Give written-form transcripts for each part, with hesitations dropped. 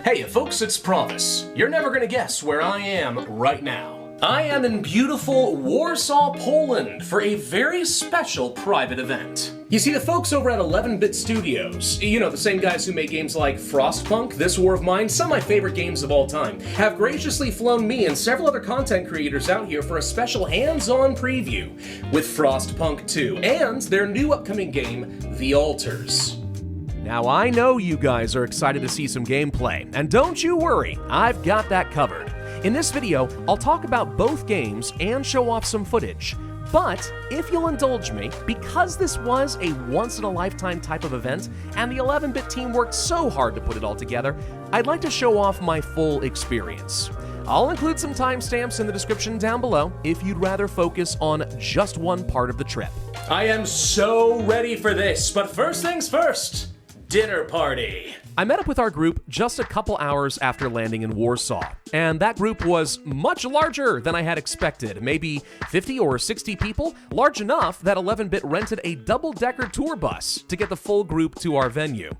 Hey folks, it's Pravus. You're never gonna guess where I am right now. I am in beautiful Warsaw, Poland for a very special private event. You see, the folks over at 11-Bit Studios, you know, the same guys who make games like Frostpunk, This War of Mine, some of my favorite games of all time, have graciously flown me and several other content creators out here for a special hands-on preview with Frostpunk 2 and their new upcoming game, The Altars. Now, I know you guys are excited to see some gameplay, and don't you worry, I've got that covered. In this video, I'll talk about both games and show off some footage. But if you'll indulge me, because this was a once-in-a-lifetime type of event, and the 11-Bit team worked so hard to put it all together, I'd like to show off my full experience. I'll include some timestamps in the description down below if you'd rather focus on just one part of the trip. I am so ready for this, but first things first, dinner party. I met up with our group just a couple hours after landing in Warsaw, and that group was much larger than I had expected, maybe 50 or 60 people, large enough that 11-Bit rented a double-decker tour bus to get the full group to our venue.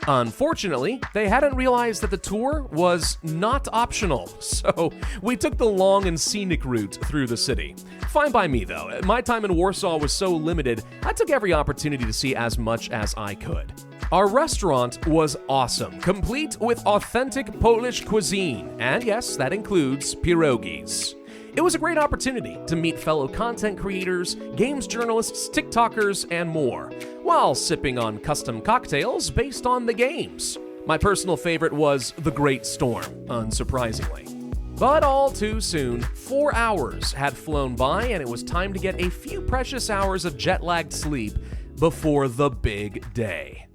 Unfortunately, they hadn't realized that the tour was not optional, so we took the long and scenic route through the city. Fine by me though, my time in Warsaw was so limited, I took every opportunity to see as much as I could. Our restaurant was awesome, complete with authentic Polish cuisine, and yes, that includes pierogies. It was a great opportunity to meet fellow content creators, games journalists, TikTokers, and more, while sipping on custom cocktails based on the games. My personal favorite was The Great Storm, unsurprisingly. But all too soon, 4 hours had flown by and it was time to get a few precious hours of jet-lagged sleep before the big day.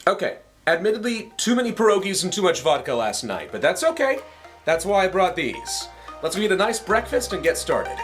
Okay, admittedly, too many pierogies and too much vodka last night, but that's okay. That's why I brought these. Let's eat a nice breakfast and get started.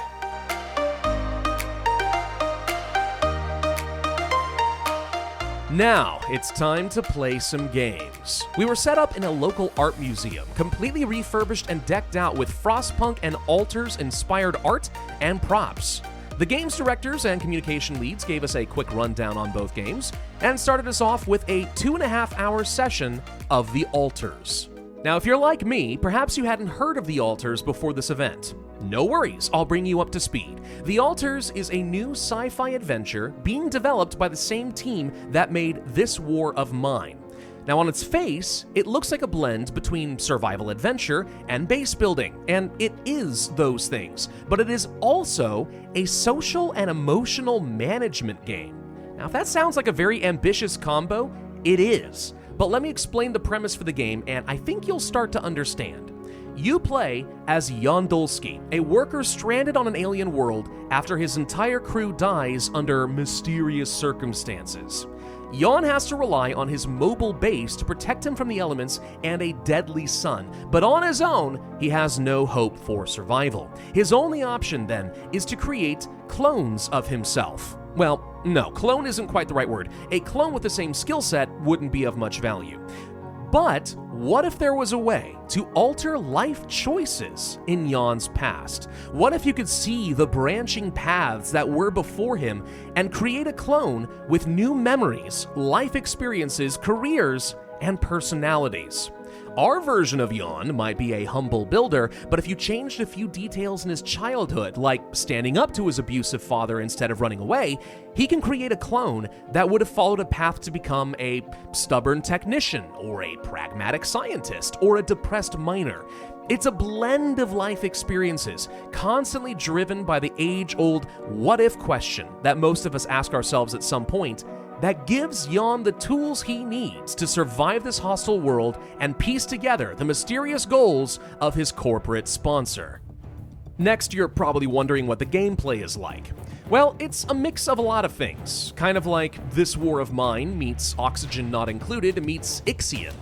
Now, it's time to play some games. We were set up in a local art museum, completely refurbished and decked out with Frostpunk and Altars-inspired art and props. The games directors and communication leads gave us a quick rundown on both games, and started us off with a 2.5-hour session of The Altars. Now, if you're like me, perhaps you hadn't heard of The Altars before this event. No worries, I'll bring you up to speed. The Altars is a new sci-fi adventure being developed by the same team that made This War of Mine. Now, on its face, it looks like a blend between survival adventure and base building, and it is those things, but it is also a social and emotional management game. Now, if that sounds like a very ambitious combo, it is. But let me explain the premise for the game, and I think you'll start to understand. You play as Yondulski, a worker stranded on an alien world after his entire crew dies under mysterious circumstances. Jon has to rely on his mobile base to protect him from the elements and a deadly sun, but on his own, he has no hope for survival. His only option, then, is to create clones of himself. Well, no, clone isn't quite the right word. A clone with the same skill set wouldn't be of much value. But what if there was a way to alter life choices in Jon's past? What if you could see the branching paths that were before him and create a clone with new memories, life experiences, careers, and personalities? Our version of Jon might be a humble builder, but if you changed a few details in his childhood, like standing up to his abusive father instead of running away, he can create a clone that would have followed a path to become a stubborn technician, or a pragmatic scientist, or a depressed miner. It's a blend of life experiences, constantly driven by the age-old what-if question that most of us ask ourselves at some point, that gives Jon the tools he needs to survive this hostile world and piece together the mysterious goals of his corporate sponsor. Next, you're probably wondering what the gameplay is like. Well, it's a mix of a lot of things, kind of like This War of Mine meets Oxygen Not Included meets Ixion.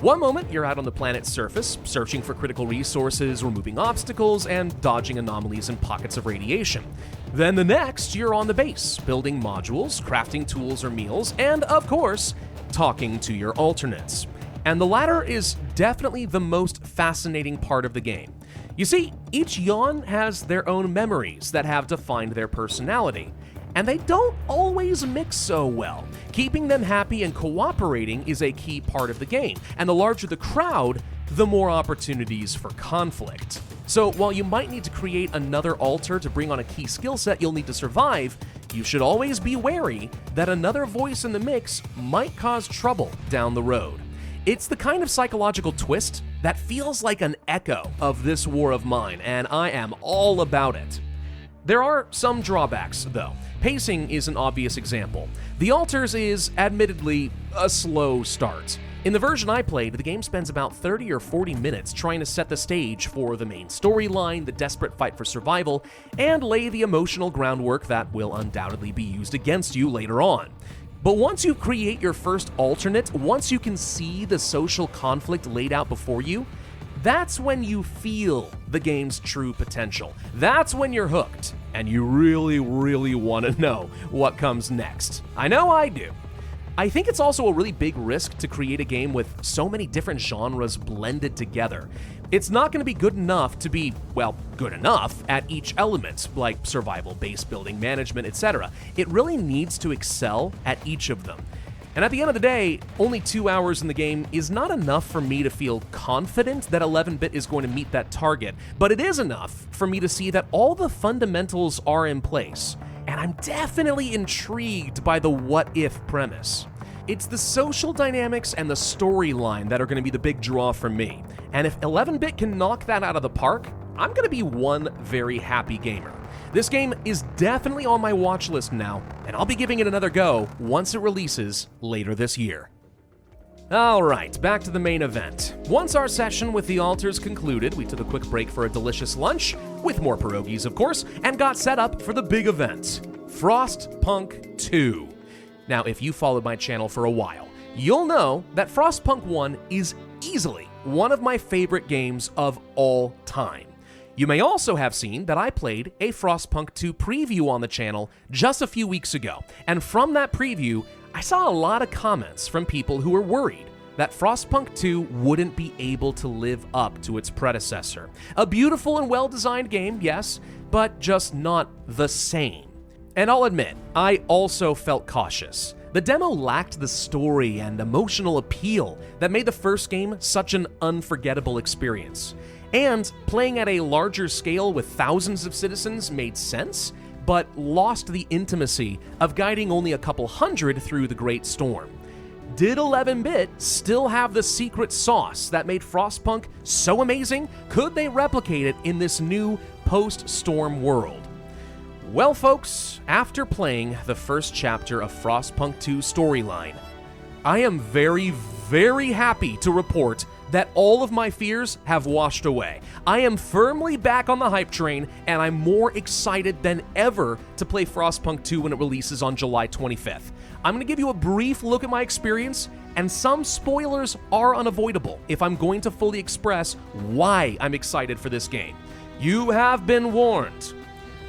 One moment, you're out on the planet's surface, searching for critical resources, removing obstacles, and dodging anomalies in pockets of radiation. Then the next, you're on the base, building modules, crafting tools or meals, and of course, talking to your alternates. And the latter is definitely the most fascinating part of the game. You see, each Jon has their own memories that have defined their personality. and they don't always mix so well. Keeping them happy and cooperating is a key part of the game, and the larger the crowd, the more opportunities for conflict. So while you might need to create another altar to bring on a key skill set you'll need to survive, you should always be wary that another voice in the mix might cause trouble down the road. It's the kind of psychological twist that feels like an echo of this war of mine, and I am all about it. There are some drawbacks, though. Pacing is an obvious example. The Altars is, admittedly, a slow start. In the version I played, the game spends about 30 or 40 minutes trying to set the stage for the main storyline, the desperate fight for survival, and lay the emotional groundwork that will undoubtedly be used against you later on. But once you create your first alternate, once you can see the social conflict laid out before you, that's when you feel the game's true potential. That's when you're hooked, and you really, really want to know what comes next. I know I do. I think it's also a really big risk to create a game with so many different genres blended together. It's not going to be good enough to be, well, good enough at each element, like survival, base building, management, etc. It really needs to excel at each of them. And at the end of the day, only 2 hours in the game is not enough for me to feel confident that 11-bit is going to meet that target, but it is enough for me to see that all the fundamentals are in place. And I'm definitely intrigued by the what-if premise. It's the social dynamics and the storyline that are going to be the big draw for me. And if 11-bit can knock that out of the park, I'm going to be one very happy gamer. This game is definitely on my watch list now, and I'll be giving it another go once it releases later this year. Alright, back to the main event. Once our session with the Altars concluded, we took a quick break for a delicious lunch, with more pierogies of course, and got set up for the big event, Frostpunk 2. Now, if you followed my channel for a while, you'll know that Frostpunk 1 is easily one of my favorite games of all time. You may also have seen that I played a Frostpunk 2 preview on the channel just a few weeks ago, and from that preview, I saw a lot of comments from people who were worried that Frostpunk 2 wouldn't be able to live up to its predecessor. A beautiful and well-designed game, yes, but just not the same. And I'll admit, I also felt cautious. The demo lacked the story and emotional appeal that made the first game such an unforgettable experience. And playing at a larger scale with thousands of citizens made sense, but lost the intimacy of guiding only a couple hundred through the Great Storm. Did 11-bit still have the secret sauce that made Frostpunk so amazing? Could they replicate it in this new post-storm world? Well, folks, after playing the first chapter of Frostpunk 2's storyline, I am very, very happy to report that all of my fears have washed away. I am firmly back on the hype train, and I'm more excited than ever to play Frostpunk 2 when it releases on July 25th. I'm going to give you a brief look at my experience, and some spoilers are unavoidable if I'm going to fully express why I'm excited for this game. You have been warned.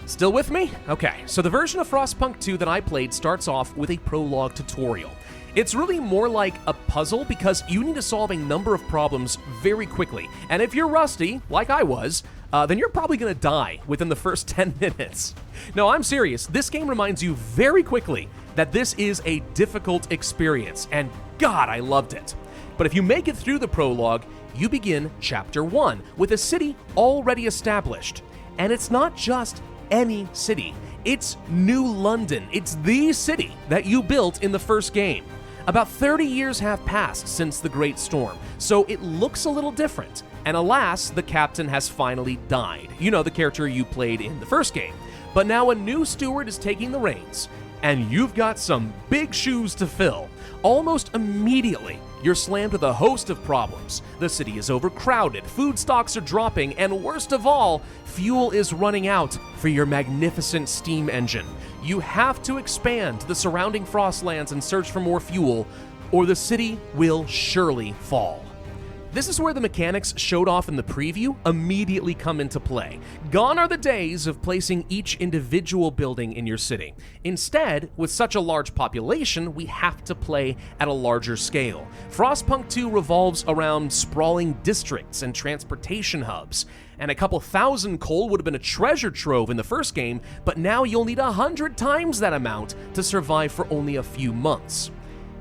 Still with me? Okay, so the version of Frostpunk 2 that I played starts off with a prologue tutorial. It's really more like a puzzle because you need to solve a number of problems very quickly. And if you're rusty, like I was, then you're probably going to die within the first 10 minutes. No, I'm serious. This game reminds you very quickly that this is a difficult experience, and God, I loved it. But if you make it through the prologue, you begin Chapter 1 with a city already established. And it's not just any city. It's New London. It's the city that you built in the first game. About 30 years have passed since the Great Storm, so it looks a little different. And alas, the captain has finally died. You know, the character you played in the first game. But now a new steward is taking the reins, and you've got some big shoes to fill. Almost immediately, you're slammed with a host of problems. The city is overcrowded, food stocks are dropping, and worst of all, fuel is running out for your magnificent steam engine. You have to expand the surrounding Frostlands and search for more fuel, or the city will surely fall. This is where the mechanics showed off in the preview immediately come into play. Gone are the days of placing each individual building in your city. Instead, with such a large population, we have to play at a larger scale. Frostpunk 2 revolves around sprawling districts and transportation hubs. And a couple thousand coal would have been a treasure trove in the first game, but now you'll need 100 times that amount to survive for only a few months.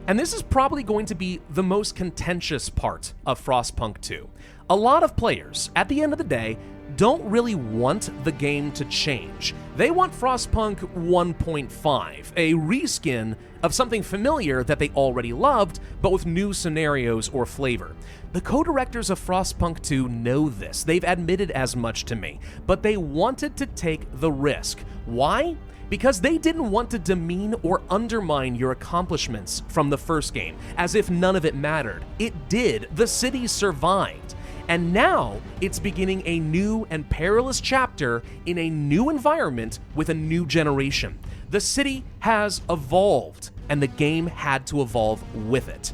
And this is probably going to be the most contentious part of Frostpunk 2. A lot of players, at the end of the day, don't really want the game to change. They want Frostpunk 1.5, a reskin of something familiar that they already loved, but with new scenarios or flavor. The co-directors of Frostpunk 2 know this. They've admitted as much to me, but they wanted to take the risk. Why? Because they didn't want to demean or undermine your accomplishments from the first game, as if none of it mattered. It did. The city survived. And now, it's beginning a new and perilous chapter in a new environment with a new generation. The city has evolved, and the game had to evolve with it.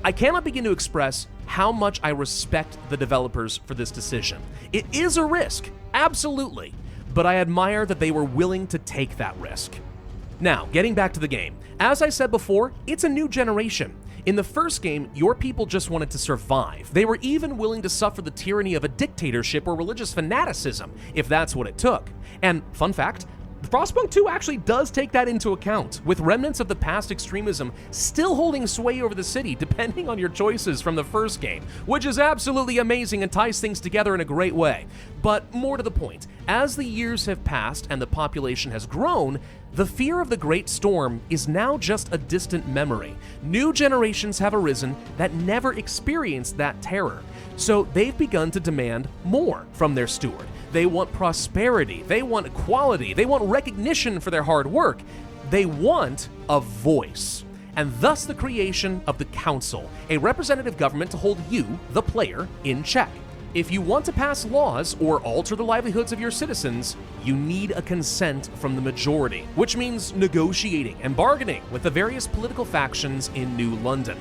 I cannot begin to express how much I respect the developers for this decision. It is a risk, absolutely, but I admire that they were willing to take that risk. Now, getting back to the game. As I said before, it's a new generation. In the first game, your people just wanted to survive. They were even willing to suffer the tyranny of a dictatorship or religious fanaticism, if that's what it took. And, fun fact, Frostpunk 2 actually does take that into account, with remnants of the past extremism still holding sway over the city, depending on your choices from the first game, which is absolutely amazing and ties things together in a great way. But more to the point, as the years have passed and the population has grown, the fear of the Great Storm is now just a distant memory. New generations have arisen that never experienced that terror, so they've begun to demand more from their steward. They want prosperity, they want equality, they want recognition for their hard work. They want a voice. And thus the creation of the Council, a representative government to hold you, the player, in check. If you want to pass laws or alter the livelihoods of your citizens, you need a consent from the majority, which means negotiating and bargaining with the various political factions in New London.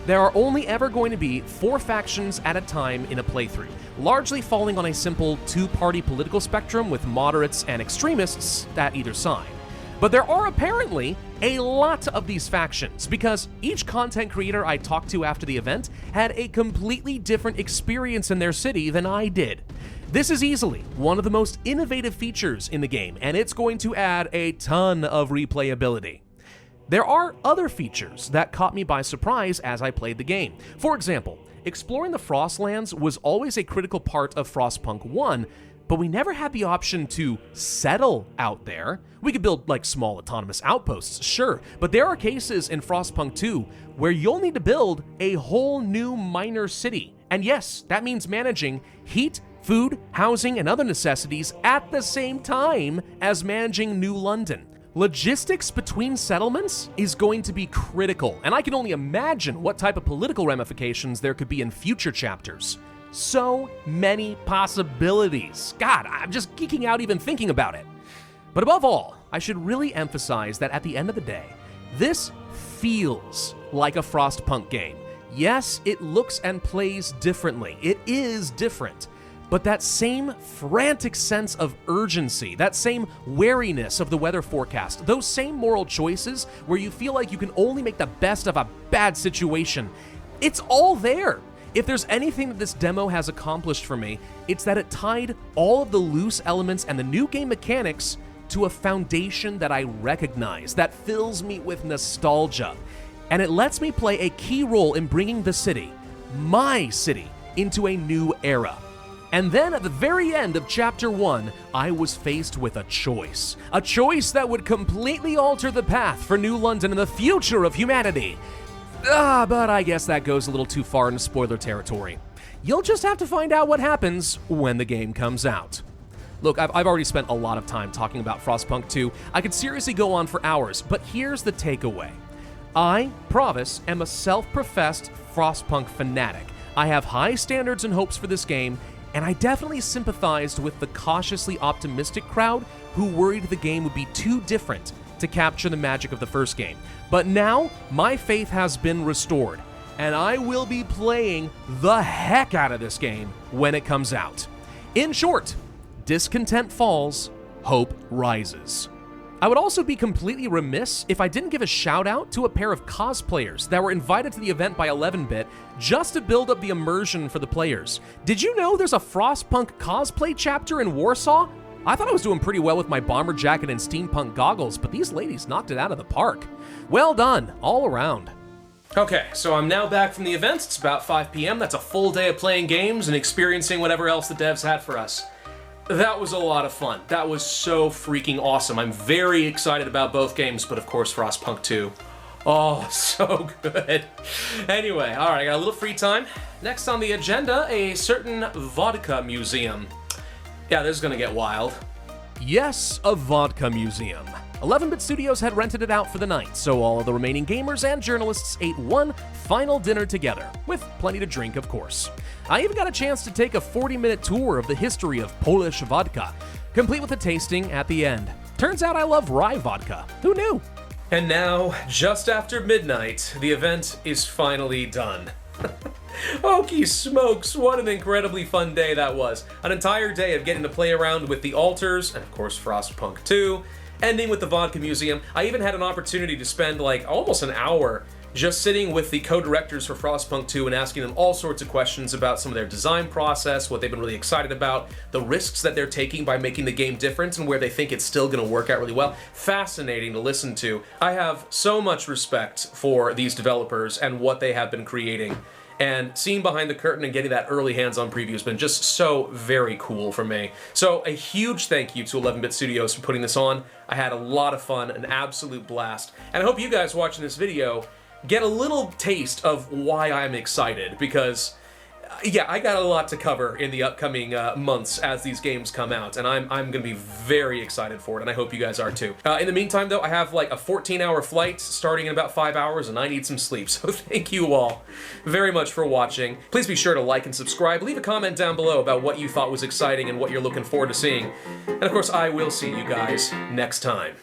There are only ever going to be 4 factions at a time in a playthrough, largely falling on a simple 2-party political spectrum with moderates and extremists at either side. But there are apparently a lot of these factions, because each content creator I talked to after the event had a completely different experience in their city than I did. This is easily one of the most innovative features in the game, and it's going to add a ton of replayability. There are other features that caught me by surprise as I played the game. For example, exploring the Frostlands was always a critical part of Frostpunk 1, but we never had the option to settle out there. We could build like small autonomous outposts, sure, but there are cases in Frostpunk 2 where you'll need to build a whole new minor city. And yes, that means managing heat, food, housing, and other necessities at the same time as managing New London. Logistics between settlements is going to be critical, and I can only imagine what type of political ramifications there could be in future chapters. So many possibilities. God, I'm just geeking out even thinking about it. But above all, I should really emphasize that at the end of the day, this feels like a Frostpunk game. Yes, it looks and plays differently. It is different. But that same frantic sense of urgency, that same wariness of the weather forecast, those same moral choices where you feel like you can only make the best of a bad situation, it's all there. If there's anything that this demo has accomplished for me, it's that it tied all of the loose elements and the new game mechanics to a foundation that I recognize, that fills me with nostalgia. And it lets me play a key role in bringing the city, my city, into a new era. And then at the very end of Chapter 1, I was faced with a choice that would completely alter the path for New London and the future of humanity. But I guess that goes a little too far into spoiler territory. You'll just have to find out what happens when the game comes out. Look, I've already spent a lot of time talking about Frostpunk 2. I could seriously go on for hours, but here's the takeaway. I, Pravus, am a self-professed Frostpunk fanatic. I have high standards and hopes for this game, and I definitely sympathized with the cautiously optimistic crowd who worried the game would be too different to capture the magic of the first game. But now, my faith has been restored. and I will be playing the heck out of this game when it comes out. In short, discontent falls, hope rises. I would also be completely remiss if I didn't give a shout out to a pair of cosplayers that were invited to the event by 11-bit just to build up the immersion for the players. Did you know there's a Frostpunk cosplay chapter in Warsaw? I thought I was doing pretty well with my bomber jacket and steampunk goggles, but these ladies knocked it out of the park. Well done, all around. Okay, so I'm now back from the event. It's about 5 p.m. That's a full day of playing games and experiencing whatever else the devs had for us. That was a lot of fun. That was so freaking awesome. I'm very excited about both games, but of course Frostpunk 2. Oh, so good. Anyway, all right, I got a little free time. Next on the agenda, a certain Vodka museum. Yeah, this is gonna get wild. Yes, a Vodka museum. 11-bit Studios had rented it out for the night, so all of the remaining gamers and journalists ate one final dinner together, with plenty to drink, of course. I even got a chance to take a 40-minute tour of the history of Polish vodka, complete with a tasting at the end. Turns out I love rye vodka. Who knew? And now, just after midnight, the event is finally done. Okey smokes, what an incredibly fun day that was. An entire day of getting to play around with the altars, and of course Frostpunk 2, ending with the Vodka Museum. I even had an opportunity to spend like almost an hour just sitting with the co-directors for Frostpunk 2 and asking them all sorts of questions about some of their design process, what they've been really excited about, the risks that they're taking by making the game different, and where they think it's still going to work out really well. Fascinating to listen to. I have so much respect for these developers and what they have been creating. And seeing behind the curtain and getting that early hands-on preview has been just so very cool for me. So a huge thank you to 11-bit Studios for putting this on. I had a lot of fun, an absolute blast. And I hope you guys watching this video get a little taste of why I'm excited, because yeah, I got a lot to cover in the upcoming months as these games come out, and I'm going to be very excited for it, and I hope you guys are too. In the meantime, though, I have like a 14-hour flight starting in about 5 hours, and I need some sleep, so thank you all very much for watching. Please be sure to like and subscribe. Leave a comment down below about what you thought was exciting and what you're looking forward to seeing. And of course, I will see you guys next time.